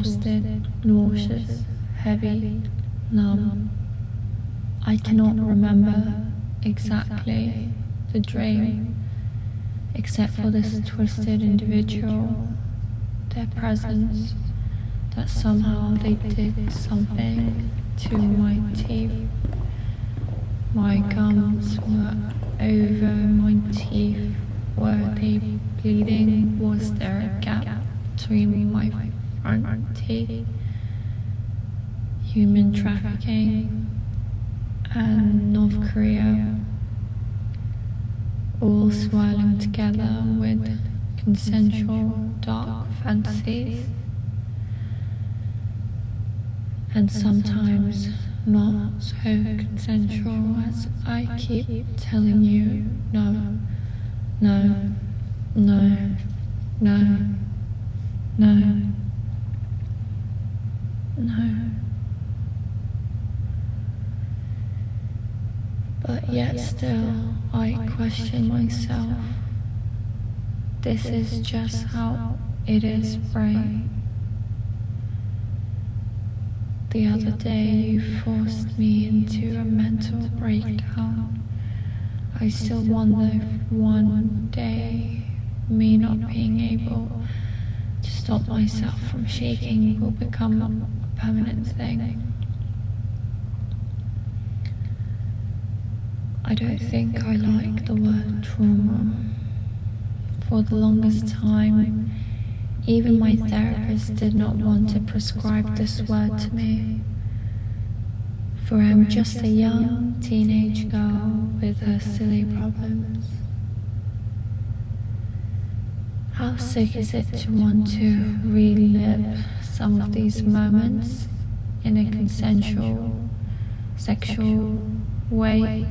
exhausted, nauseous, heavy, numb. I cannot remember exactly the dream, except for this twisted individual, their presence, that somehow they did something to my teeth. My gums were over my teeth. Were they bleeding? Was there a gap between my front teeth? Human trafficking and North Korea, all swirling together with consensual dark fantasies, and sometimes not so consensual, as I keep telling you, no, no, no, no, no, no. But yet still, I question myself. This is just how it is, right? The other day you forced me into a mental breakdown. I still wonder if one day me not being able to stop myself from shaking will become a permanent thing. I don't think I like the word trauma. For the longest time, even my therapist did not want to prescribe this word to me. For I'm just a young teenage girl with her silly problems. How sick is it to want to relive some of these moments in a consensual, sexual way?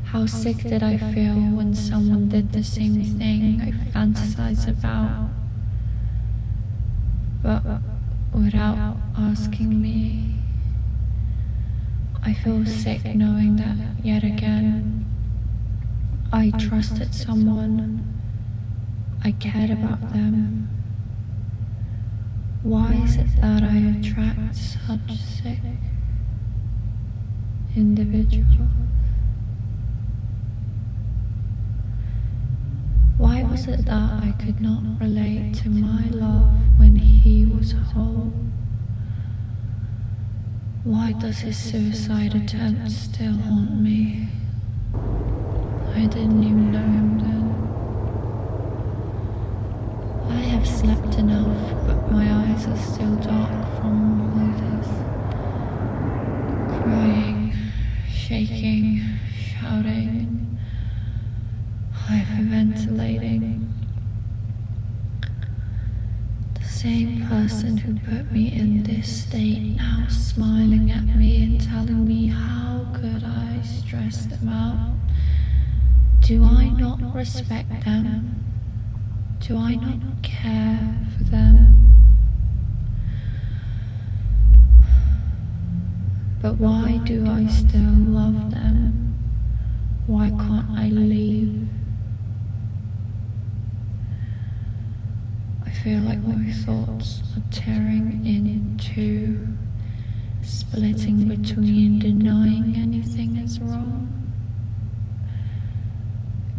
How sick did I feel when someone did the same thing I fantasize about, but without asking me? I feel sick knowing that yet again I trusted someone, I cared about them. Why is it that I attract such sick individuals? Why was it that I could not relate to my love when he was whole? Why does his suicide attempt still haunt me? I didn't even know him then. I have slept enough, but my eyes are still dark from all this crying, shaking, shouting, hyperventilating. The same person who put me in this state now smiling at me and telling me how could I stress them out. Do I not respect them? Do I not care for them? But why do I still love them? Why can't I leave? I feel like my thoughts are tearing in two, splitting between denying anything is wrong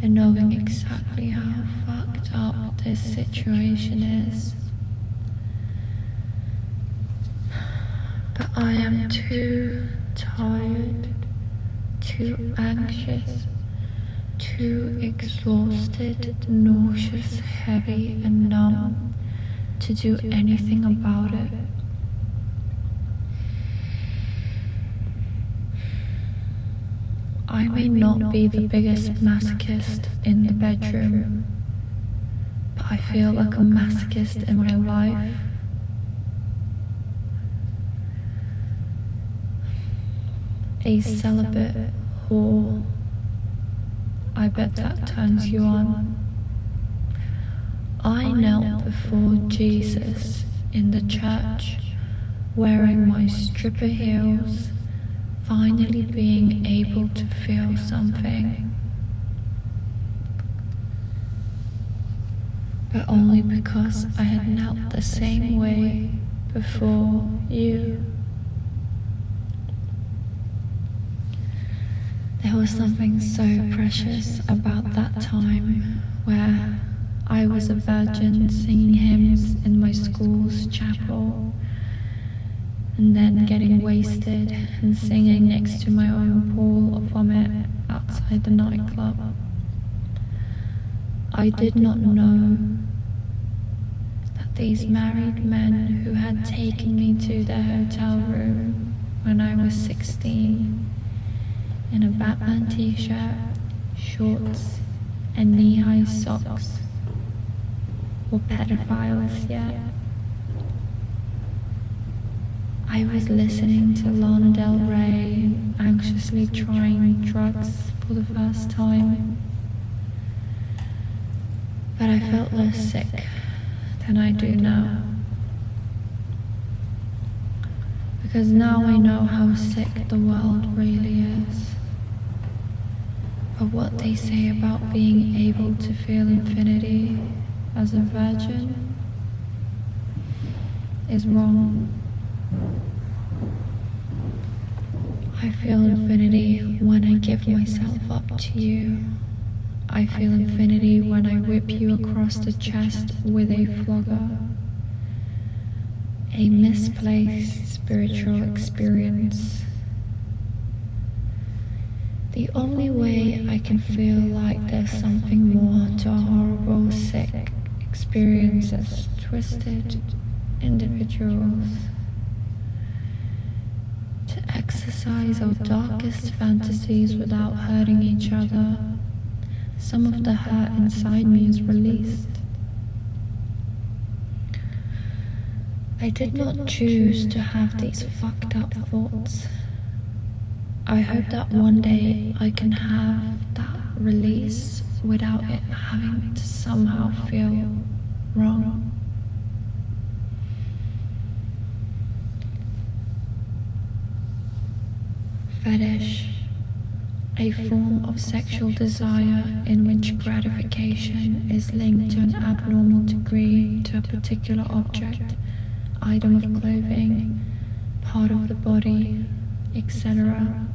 and knowing exactly how fucked up this situation is. But I am too tired, too anxious, too exhausted, nauseous, heavy and numb to do anything about it. I may not be the biggest masochist in the bedroom, but I feel like a masochist in my life. A celibate whore. I bet that turns you on. I knelt before Jesus in the church, wearing my stripper heels, finally being able to feel something. but only because I had knelt the same way before you. There was something so precious about that time where I was a virgin singing hymns in my school's chapel, and then getting wasted and singing next to my own pool of vomit outside the nightclub. I did not know that these married men who had taken me to their hotel room when I was 16 in a Batman t-shirt, shorts, and knee-high socks were pedophiles yet. I was listening to Lana Del Rey, anxiously trying drugs for the first time, but I felt less sick than I do now. Because now I know how sick the world really is. But what they say about being able to feel infinity as a virgin is wrong. I feel infinity when I give myself up to you. I feel infinity when I whip you across the chest with a flogger. A misplaced spiritual experience. The only way I can feel like there's something more to a horrible, sick experience as twisted individuals. To exercise our darkest fantasies without hurting each other. Some of the hurt inside me is released. I did not choose to have these fucked up thoughts. I hope that one day I can have that release without it having to somehow feel wrong. Fetish, a form of sexual desire in which gratification is linked to an abnormal degree to a particular object, item of clothing, part of the body, etc.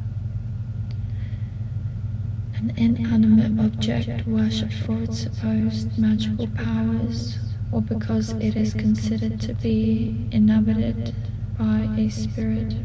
An inanimate object worshipped for its supposed magical powers, or because it is considered to be inhabited by a spirit.